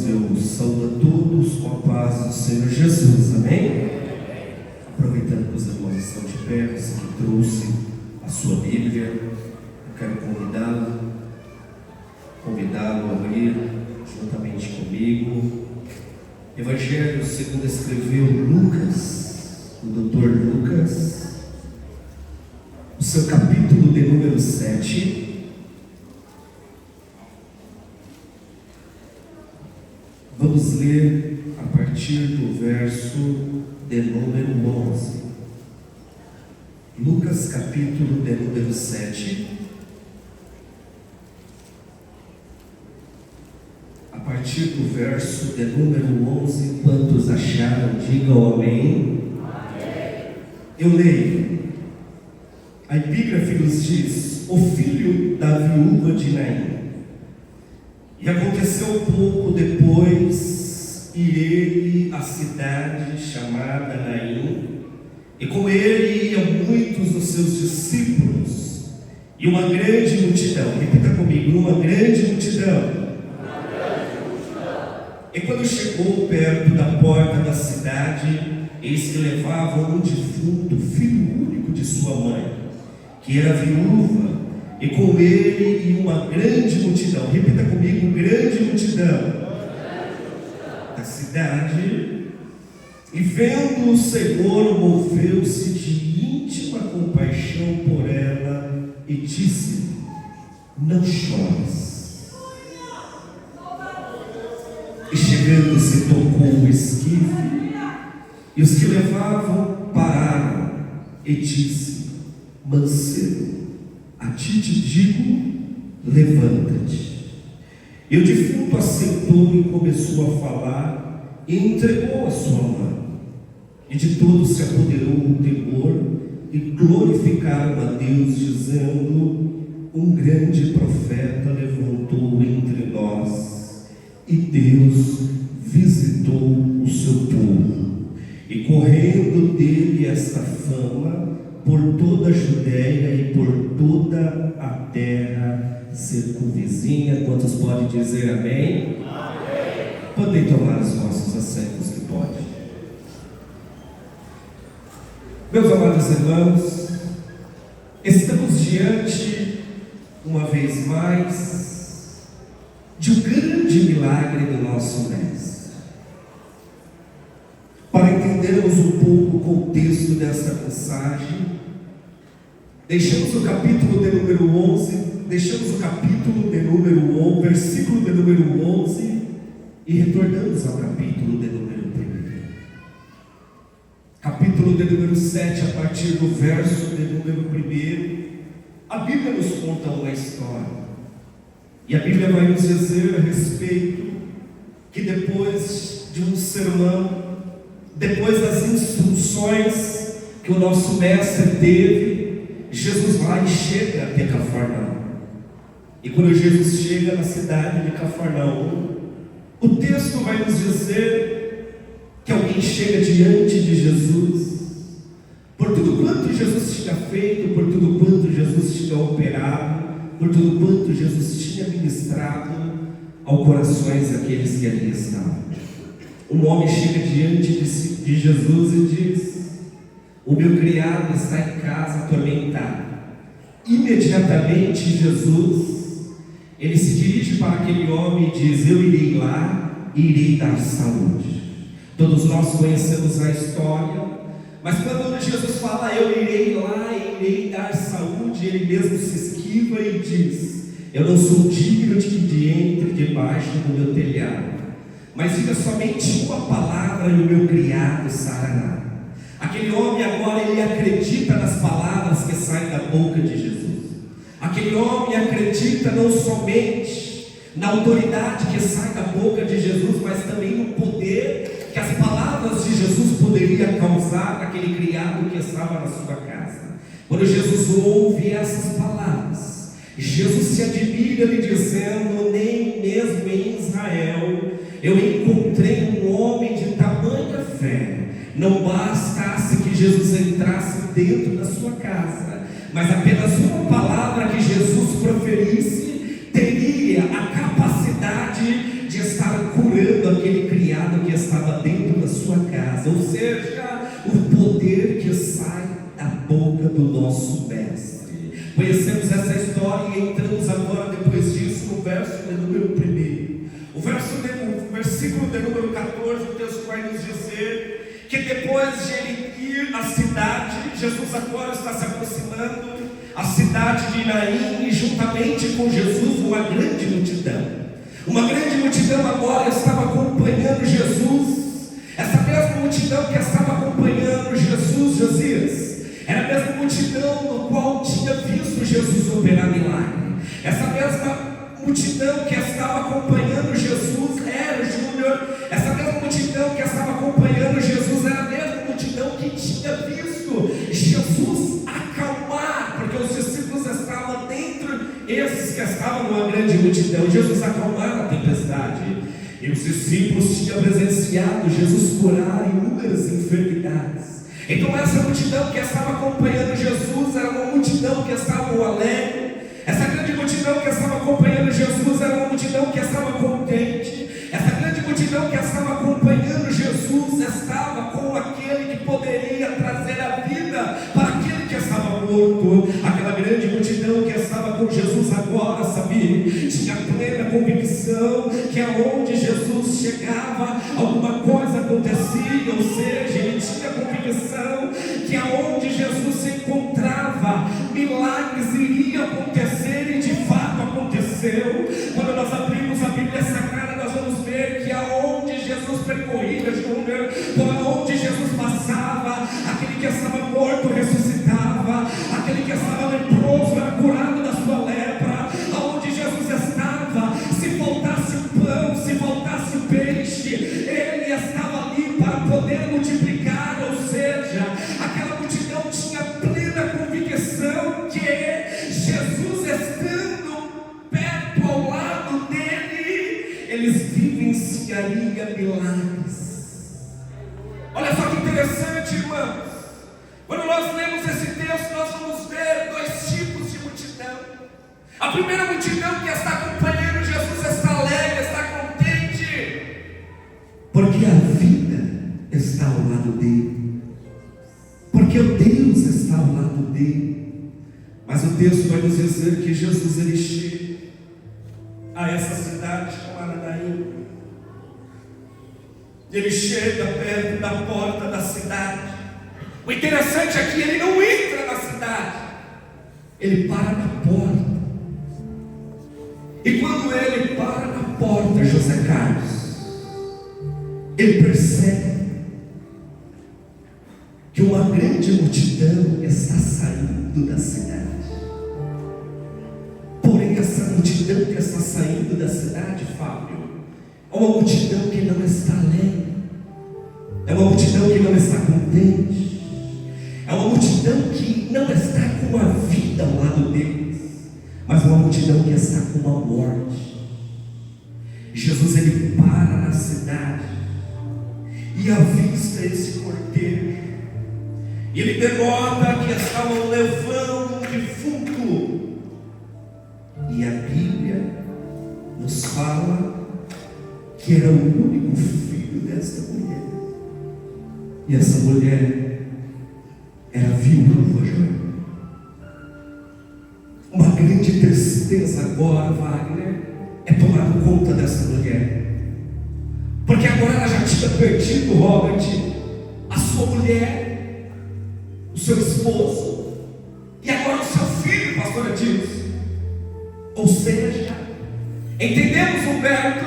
eu saúdo a todos com a paz do Senhor Jesus, amém? Aproveitando que os irmãos estão de pé, você que trouxe a sua Bíblia, eu quero convidá-lo a abrir juntamente comigo. Evangelho segundo escreveu Lucas, o doutor Lucas, o seu capítulo de número 7. Vamos ler a partir do verso de número 11. Lucas capítulo de número 7. A partir do verso de número 11, quantos acharam, digam amém. Amém. Eu leio. A epígrafe nos diz: o filho da viúva de Naim. E aconteceu pouco depois, e ele a cidade chamada Naim, e com ele iam muitos dos seus discípulos, e uma grande multidão. Repita comigo: uma grande multidão. E quando chegou perto da porta da cidade, eis que levavam um defunto, filho único de sua mãe, que era viúva, e com ele ia uma grande multidão. Repita comigo: grande multidão da cidade. E vendo o Senhor, moveu-se de íntima compaixão por ela e disse: não chores. E chegando-se, tocou o esquife, e os que levavam pararam, e disse: mancebo, a ti te digo, levanta-te. E o defunto assentou e começou a falar, e entregou a sua mãe. E de todos se apoderou o temor, e glorificaram a Deus, dizendo: um grande profeta levantou entre nós, e Deus visitou o seu povo. E correndo dele esta fama por toda a Judéia e por toda a terra circunvizinha. Quantos podem dizer amém? Amém. Podem tomar os nossos assentos que podem. Meus amados irmãos, estamos diante, uma vez mais, de um grande milagre do nosso Mestre. Para entendermos um pouco o contexto dessa mensagem, deixamos o capítulo de número 11, versículo de número 11, e retornamos ao capítulo de número 1. Capítulo de número 7, a partir do verso de número 1, a Bíblia nos conta uma história. E a Bíblia vai nos dizer a respeito que depois de um sermão, depois das instruções que o nosso mestre teve, Jesus vai e chega até Cafarnaum. E quando Jesus chega na cidade de Cafarnaum, o texto vai nos dizer que alguém chega diante de Jesus, por tudo quanto Jesus tinha feito, por tudo quanto Jesus tinha operado, por tudo quanto Jesus tinha ministrado ao corações daqueles que ali estavam. Um homem chega diante de Jesus e diz: o meu criado está em casa atormentado. Imediatamente Jesus, ele se dirige para aquele homem e diz: eu irei lá e irei dar saúde. Todos nós conhecemos a história, mas quando Jesus fala eu irei lá e irei dar saúde, ele mesmo se esquiva e diz: eu não sou digno de que entre debaixo do meu telhado, mas diga somente uma palavra e o meu criado sarará. Aquele homem agora ele acredita nas palavras que saem da boca de Jesus. Aquele homem acredita não somente na autoridade que sai da boca de Jesus, mas também no poder que as palavras de Jesus poderiam causar naquele criado que estava na sua casa. Quando Jesus ouve essas palavras, Jesus se admira lhe dizendo: nem mesmo em Israel eu encontrei um homem de tamanha fé. Não bastasse que Jesus entrasse dentro da sua casa, mas apenas uma palavra que Jesus proferisse teria a capacidade de estar curando nosso mestre. Conhecemos essa história e entramos agora, depois disso, no verso de número 1. O versículo de número 14, o texto vai nos dizer que depois de ele ir à cidade, Jesus agora está se aproximando à cidade de Naim, e juntamente com Jesus uma grande multidão. Uma grande multidão agora estava acompanhando Jesus. Essa mesma multidão que estava acompanhando Jesus, Josias, era a mesma multidão no qual tinha visto Jesus operar milagre. Essa mesma multidão que estava acompanhando Jesus era Júnior. Essa mesma multidão que estava acompanhando Jesus era a mesma multidão que tinha visto Jesus acalmar, porque os discípulos estavam dentro, esses que estavam numa grande multidão. Jesus acalmar a tempestade, e os discípulos tinham presenciado Jesus curar inúmeras enfermidades. Então essa multidão que estava acompanhando Jesus era uma multidão que estava alegre. Essa grande multidão que estava acompanhando Jesus era uma multidão que estava contente. Essa grande multidão que estava acompanhando Jesus estava com aquele que poderia trazer a vida para aquele que estava morto. Aquela grande multidão que estava com Jesus agora, sabia? Tinha plena convicção que aonde Jesus chegava, alguma coisa acontecia. Ou seja, ele tinha convicção que aonde Jesus se encontrava, milagres iriam acontecer, e de fato aconteceu. Quando nós abrimos a Bíblia Sagrada, nós vamos ver que aonde Jesus percorria, Júnior, por aonde Jesus passava, aquele que estava morto ressuscitava, aquele que estava leproso era curado da sua lepra. Aonde Jesus estava, se faltasse o pão, se faltasse o peixe, ele estava ali para poder multiplicar. Ou seja, aquela multidão tinha plena convicção que Jesus estando perto, ao lado dele, eles vivenciariam milagres. Olha só que interessante, irmãos. Quando nós lemos esse texto, nós vamos ver dois tipos de multidão. A primeira multidão que está acompanhando Jesus está alegre, está contente, porque a vida está ao lado dele, porque o Deus está ao lado dele. Mas o texto vai nos dizer que Jesus ele chega a essa cidade chamada Naim. Ele chega perto da porta da cidade. O interessante é que ele não entra na cidade, ele para na porta. E quando ele para na porta, José Carlos, ele percebe que uma grande multidão está saindo da cidade. Porém, essa multidão que está saindo da cidade, Fábio, é uma multidão que não está alegre, é uma multidão que não está contente, é uma multidão que não está com a vida ao lado deles, mas uma multidão que está com a morte. Jesus ele para na cidade e avista esse cortejo. Ele denota que estavam levando um defunto. E a Bíblia nos fala que era o único filho desta mulher. E essa mulher era viúva, João. Uma grande tristeza agora, Wagner, é tomar conta dessa mulher. Porque agora ela já tinha perdido, Robert, a sua mulher, o seu esposo, e agora o seu filho, pastor Adilson. Ou seja, entendemos, Humberto,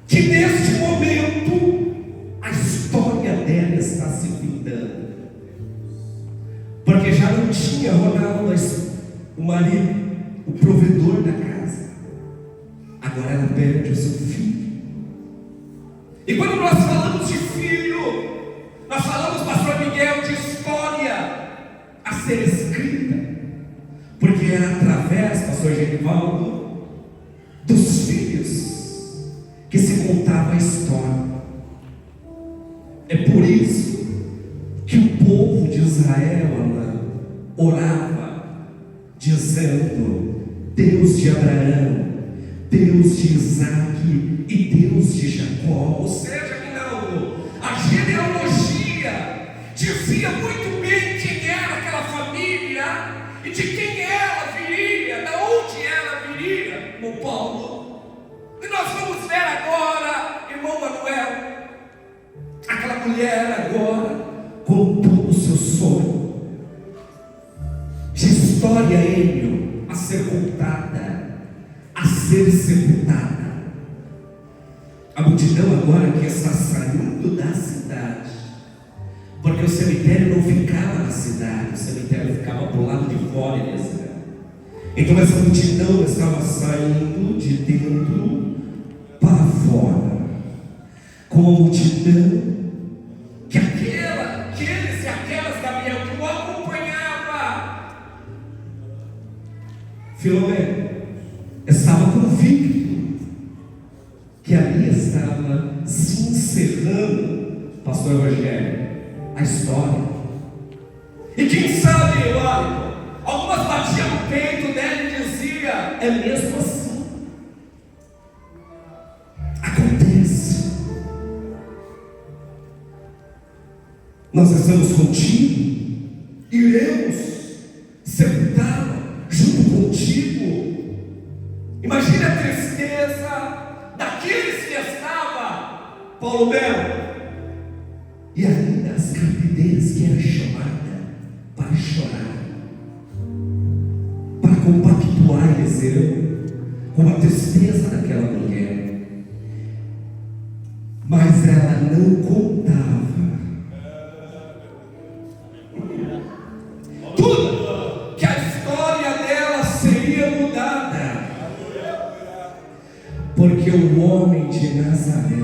que neste momento a história dela está se findando. Porque já não tinha Ronaldo, o marido, o provedor da casa. Agora ela perde o seu filho. E quando nós falamos de filho, nós falamos, pastor Miguel, de história a ser escrita. Porque era através, pastor Genivaldo, dos filhos que se contava a história. É por isso que o povo de Israel orava, dizendo: Deus de Abraão, Deus de Isaac e Deus de Jacó. Ou seja, a genealogia dizia muito bem quem era aquela família. mulher agora com todo o seu sonho. História, Enio, a ser contada, a ser sepultada. A multidão agora que está saindo da cidade, porque o cemitério não ficava na cidade, o cemitério ficava para o lado de fora, Eliezer. Então essa multidão estava saindo de dentro para fora, com a multidão que aqueles e aquelas, Gabriel, que o acompanhava. Filomeno estava convicto que ali estava se encerrando, pastor Rogério, a história. E quem sabe, olha, algumas batiam no peito dele e diziam: é mesmo assim. Acontece. Nós estamos contigo, iremos sepultá-la junto contigo. Imagine a tristeza daqueles que estavam, Paulo Melo, e ainda as carpideiras que era chamada para chorar, para compactuar, Eliseu, com a tristeza daquela mulher. Mas ela não contava tudo, que a história dela seria mudada, porque o homem de Nazaré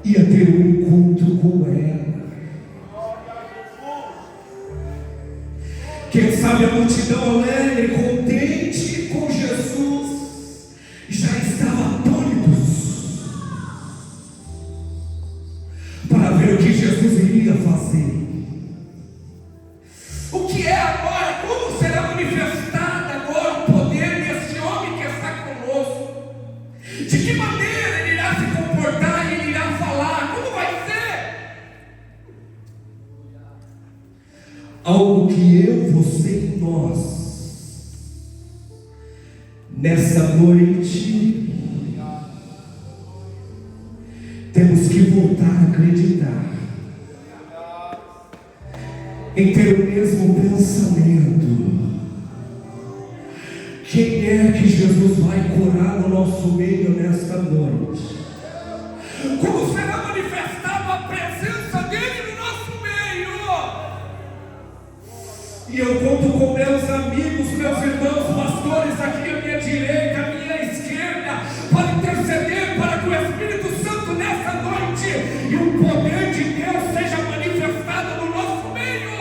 ia ter um encontro com ela. Quem sabe a multidão alegre, contente com Jesus, já estava atônitos para ver o que Jesus iria fazer. O que é agora? Como será manifestado agora o poder desse homem que está conosco? De que maneira ele irá se comportar? Ele irá falar? Como vai ser? Algo que eu, você e nós, nessa noite, temos que voltar a acreditar, em ter o mesmo pensamento. Quem é que Jesus vai curar no nosso meio nesta noite? Como será manifestada a presença dele no nosso meio? E eu conto com meus amigos, meus irmãos pastores aqui à minha direita, à minha esquerda, para interceder para que o Espírito Santo nessa noite e o poder de Deus seja manifestado no nosso meio,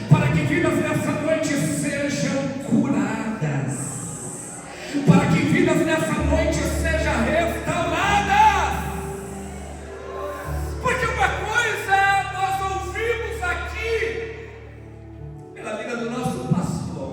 para que vidas nessa noite sejam curadas, para que vidas nessa noite sejam restauradas. Porque uma coisa nós ouvimos aqui pela vida do nosso pastor: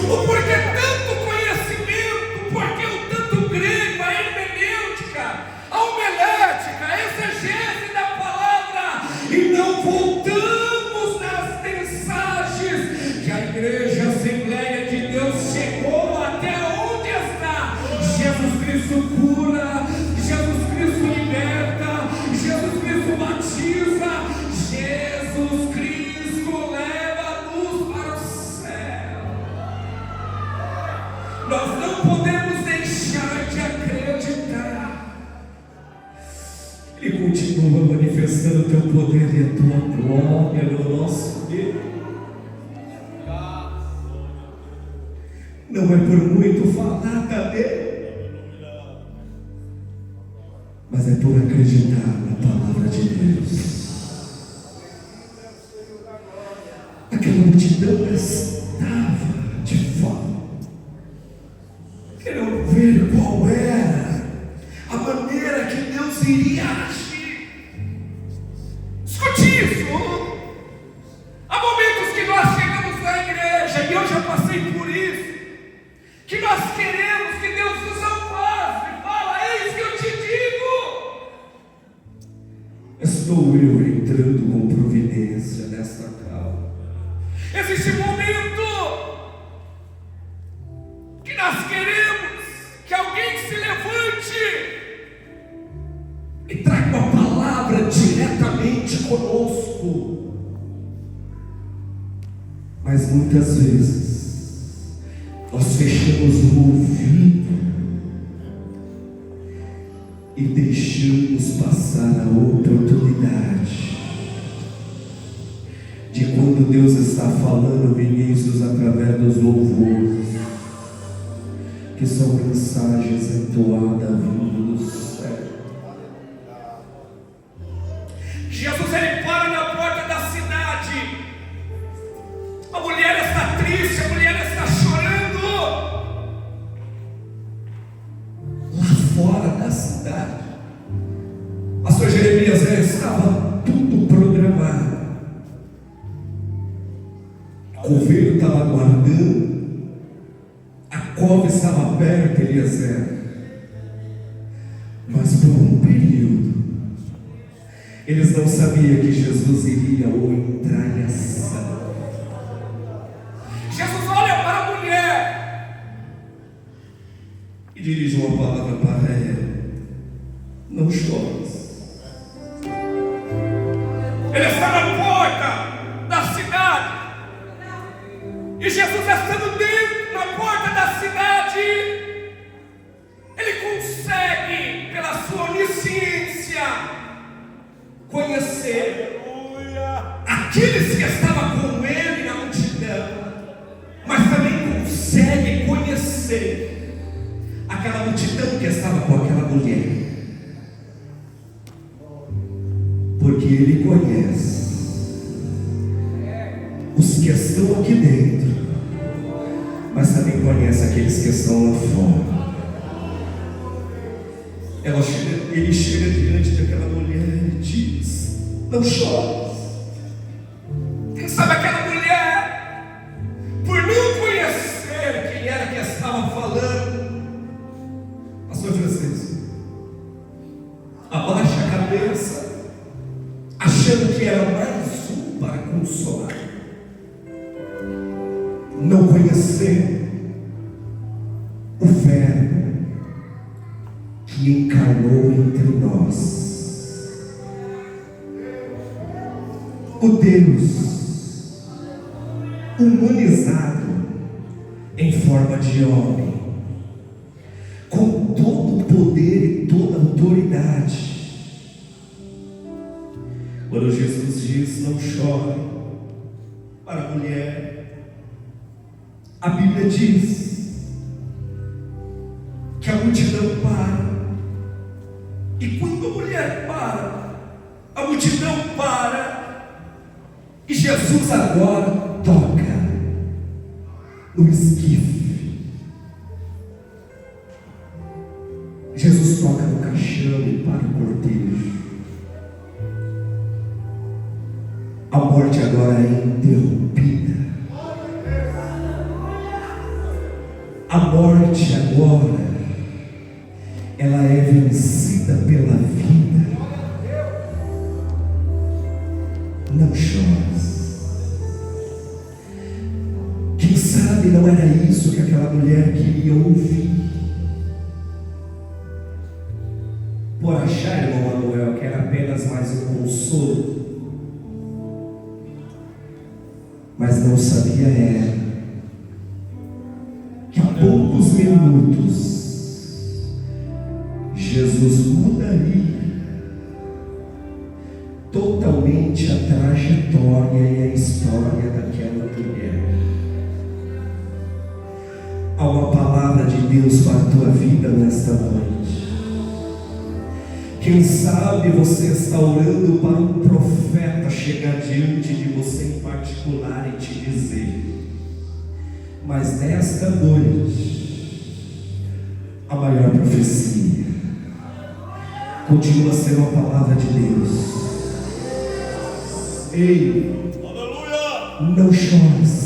o porquê tanto conhecimento, porque o tanto grego, a hermenêutica, a homilética, a exegese da palavra, e não voltamos nas mensagens que a igreja, a Assembleia de Deus chegou até onde está. Jesus Cristo cura, Jesus Cristo liberta, Jesus Cristo batiza, Jesus Cristo leva-nos para o céu. Nós não podemos deixar de acreditar. Ele continua manifestando o teu poder e a tua glória no nosso meio. Não é por muito falar também, mas é por acreditar na palavra de Deus. Aquela multidão estava de fome, querendo ver qual era a maneira que Deus iria agir. Escute isso. Há momentos que nós chegamos na igreja, e eu já passei por isso, que nós queremos que Deus nos ampare e fala: eis que eu te digo. Estou eu entrando com providência nesta casa. Existe momento que nós queremos conosco. Mas muitas vezes nós fechamos o ouvido e deixamos passar a oportunidade de quando Deus está falando, Vinícius, através dos louvores, que são mensagens entoadas vindo do céu. Jesus, ele para na porta da cidade. A mulher está triste, a mulher está chorando. Lá fora da cidade, pastor Jeremias, estava tudo programado. O coveiro estava aguardando, a cova estava aberta, Eliezer. Mas por um período, eles não sabiam que Jesus iria ou entrar em ação. Jesus olha para a mulher e dirige uma palavra para ela: não chores. Ele está na porta da cidade. E Jesus estando dentro, na porta da cidade, ele consegue, pela sua onisciência, conhecer aqueles que estavam com ele na multidão, mas também consegue conhecer aquela multidão que estava com aquela mulher, porque ele conhece os que estão aqui dentro, mas também conhece aqueles que estão lá fora. Ele chega diante daquela mulher e diz: não chores. Quem sabe aquela mulher, por não conhecer quem era que estava falando, pastor Francisco, abaixa a cabeça, achando que era mais um para consolar, não conhecer o Verbo que encarnou entre nós, o Deus humanizado em forma de homem, com todo o poder e toda a autoridade. Quando Jesus diz: não chore, para a mulher, a Bíblia diz que a multidão para. E quando a mulher para, a multidão para, e Jesus agora toca no esquife. Jesus toca no caixão e para o cortejo. A morte agora é interrompida. A morte agora, ela é vencida pela vida. Não chores. Quem sabe não era isso que aquela mulher queria ouvir. Por achar, irmão Manuel, que era apenas mais um consolo, mas não sabia ela que em poucos minutos Jesus mudaria totalmente a trajetória e a história daquela mulher. Há uma palavra de Deus para a tua vida nesta noite. Quem sabe você está orando para um profeta chegar diante de você em particular e te dizer: mas nesta noite, a maior profecia continua a ser uma palavra de Deus. Ei, aleluia, não chores.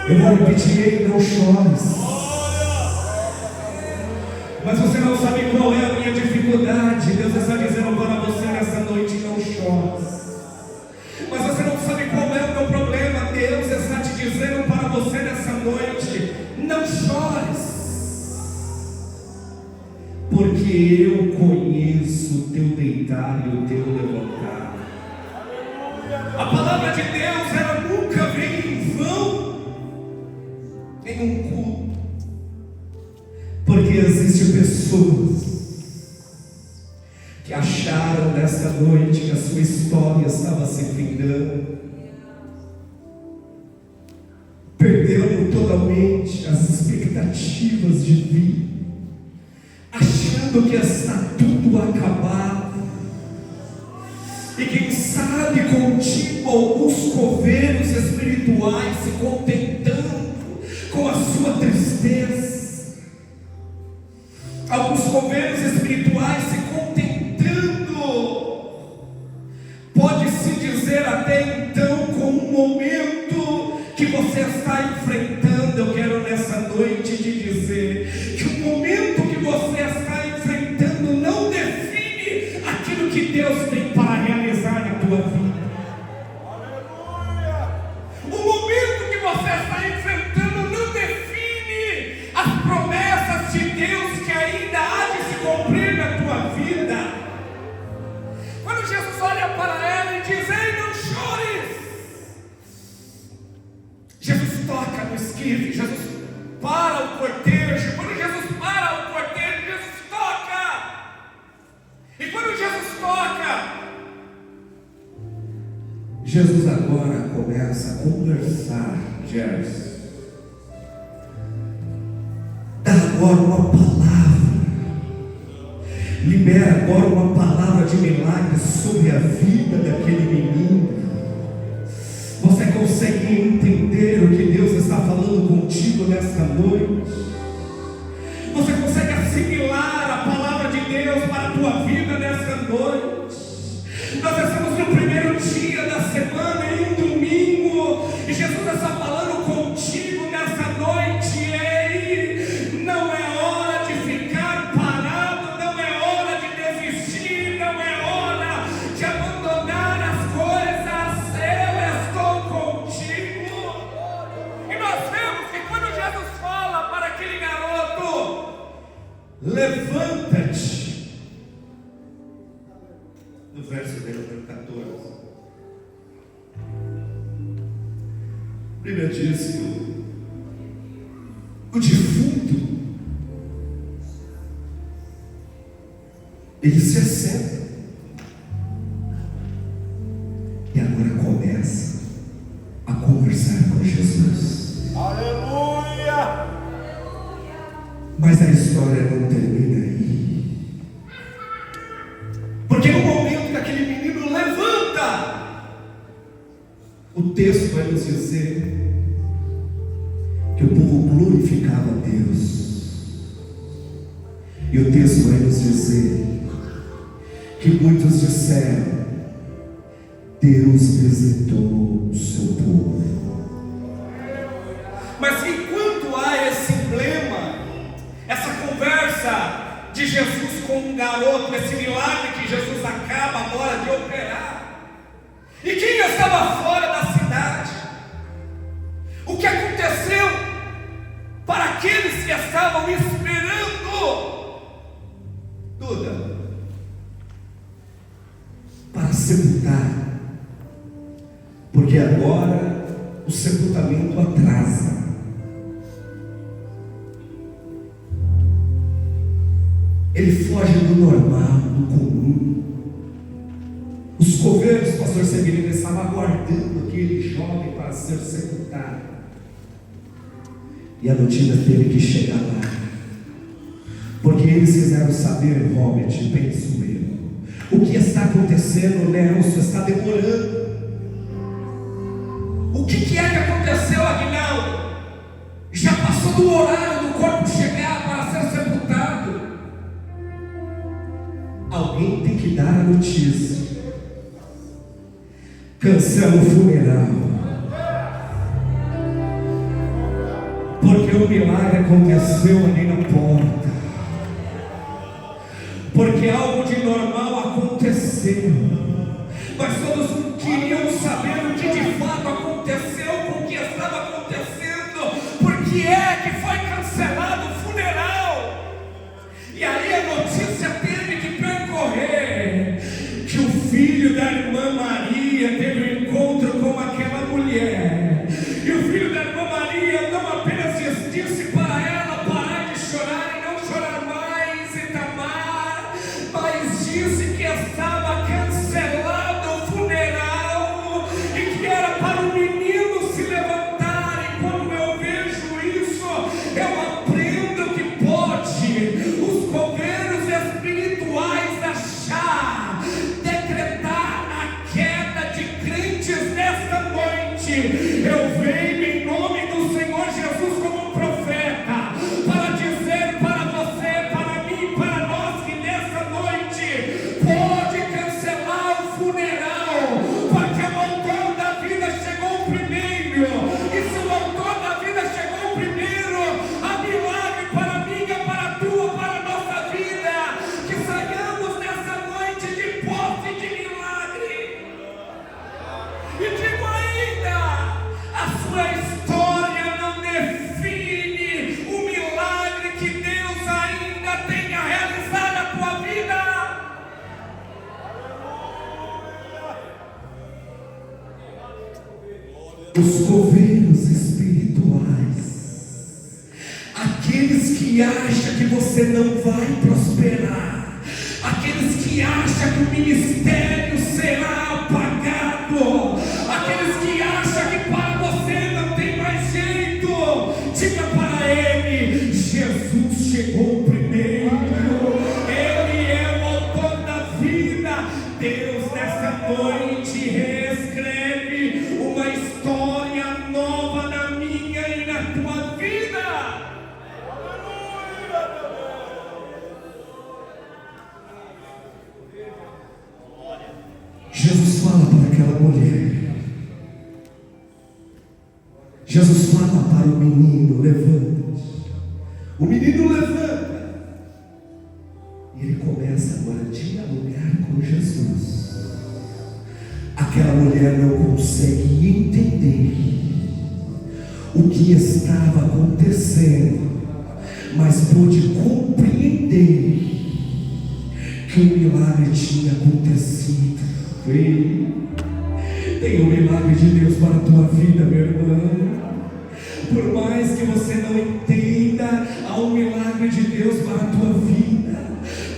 Eu vou repetir: ei, não chores. Mas você não sabe qual é a minha dificuldade. Deus está dizendo para você nessa noite: não chores. Mas você não sabe qual é o meu problema. Deus está te dizendo para você nessa noite: não chores. Porque eu conheço o teu deitar e o teu levantar. A palavra de Deus, ela nunca vem em vão em um culto, porque existem pessoas que acharam nesta noite que a sua história estava se findando, perderam totalmente as expectativas de vida, achando que está tudo acabado. E quem sabe contigo alguns coveiros espirituais se contentando com a sua tristeza, alguns coveiros espirituais se contentando, pode-se dizer até então, com um momento que você está enfrentando. Eu quero nessa noite te dizer que o momento que você está enfrentando não define aquilo que Deus tem para realizar na tua vida. O momento que você está enfrentando não define as promessas de Deus que ainda há de se cumprir na tua vida. Quando Jesus olha para ela e diz: ei, não chores, Jesus toca no esquife, Jesus para o cortejo. Quando Jesus para o cortejo, Jesus toca. E quando Jesus toca, Jesus agora começa a conversar. Jesus dá agora uma palavra, libera agora uma palavra de milagre sobre a vida daquele menino. Você consegue entender o que Deus está falando contigo nesta noite? Você consegue assimilar a palavra de Deus para a tua vida nesta noite? Nós estamos no primeiro dia da semana, em um domingo, e Jesus está falando contigo nessa noite. Ei, não é hora de ficar parado, não é hora de desistir, não é hora de abandonar as coisas. Eu estou contigo. E nós vemos que quando Jesus fala para aquele garoto: levanta-te, no verso número 14, a Bíblia diz que o defunto, ele se assenta e agora começa a conversar com Jesus. Aleluia! Mas a história não termina aí, porque no momento que aquele menino levanta, o texto vai nos dizer que o povo glorificava a Deus, e o texto vai nos dizer que muitos disseram: Deus visitou o seu povo. Mas enquanto há esse emblema, essa conversa de Jesus com um garoto, esse milagre que Jesus acaba agora de operar, e quem estava fora da cidade, o que aconteceu para aqueles que estavam esperando, Duda, para sepultar, porque agora o sepultamento atrasa. Ele foge do normal, do comum. Os coveiros, pastor Severino, estavam aguardando aquele jovem para ser sepultado, e a notícia teve que chegar lá, porque eles quiseram saber: Robert, penso eu, o que está acontecendo? Nelson, está demorando. O que é que aconteceu, Aguinaldo? Já passou do horário do corpo chegar para ser sepultado. Alguém tem que dar a notícia. Cancela o funeral, porque o milagre aconteceu ali na porta, porque algo de normal aconteceu. Mas todos queriam saber o que de fato aconteceu com o que estava acontecendo. Por que é que foi cancelado o funeral? E aí a notícia os coveiros espirituais, aqueles que acham que você não vai prosperar, aqueles que acham que o ministério será apagado, aqueles que acham que para você não tem mais jeito, diga para ele: Jesus chegou primeiro, Ele é o autor da vida. Deus nessa noite reescreve uma história nova na minha e na tua vida. Jesus fala para aquela mulher, Jesus fala para o menino: levanta-te. O menino levanta. E ele começa agora a dialogar com Jesus. Aquela mulher não consegue entender o que estava acontecendo, mas pôde compreender que o milagre tinha acontecido. Tem um milagre de Deus para a tua vida, meu irmão. Por mais que você não entenda, há um milagre de Deus para a tua vida.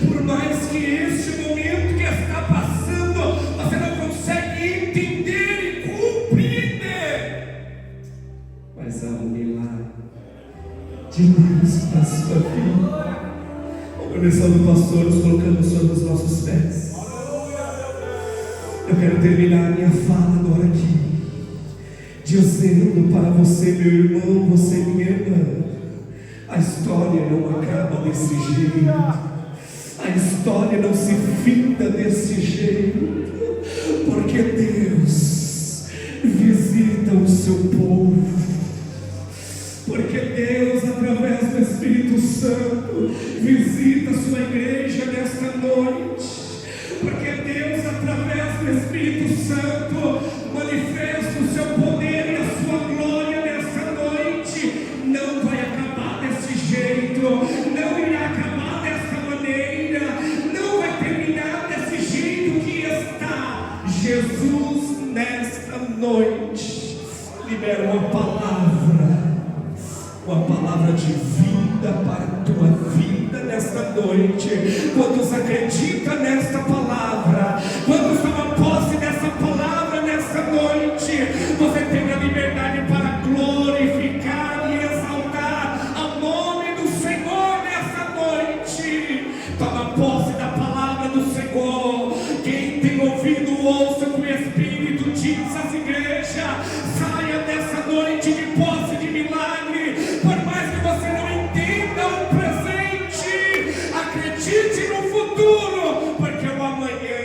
Por mais que este momento que está passando, você não consegue entender e compreender, mas há um milagre de Deus para a sua vida. Vamos começando, pastor, nos colocando sobre os nossos pés. Eu quero terminar a minha fala agora aqui, dizendo para você, meu irmão, você, minha irmã: a história não acaba desse jeito, a história não se finda desse jeito, porque Deus visita o seu povo, porque Deus, através do Espírito Santo, visita a sua igreja nesta noite, porque Deus, através do Espírito Santo, manifesta o seu poder e a sua glória nessa noite. Não vai acabar desse jeito, não irá acabar dessa maneira, não vai terminar desse jeito que está. Jesus, nesta noite, libera uma palavra de vida para a tua vida nesta noite. Quantos acreditam nesta palavra? Quantos tomam posse dessa palavra nesta noite? Você tem a liberdade para glorificar e exaltar ao nome do Senhor nessa noite. Toma posse da palavra do Senhor. Quem tem ouvido, ouça o que o Espírito diz às igrejas. Saia dessa noite de posse de milagre. Por mais que você não entenda o presente, acredite no futuro, porque o amanhã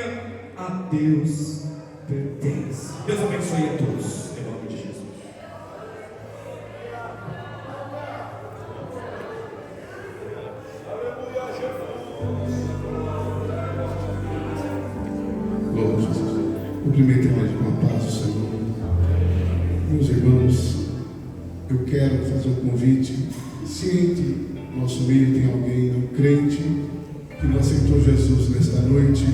a Deus pertence. Deus abençoe a todos, em nome de Jesus. Glória a Jesus. Cumprimento a igreja com a paz do Senhor. Meus irmãos, eu quero fazer um convite. Se entre nosso meio tem alguém não crente que não aceitou Jesus nesta noite,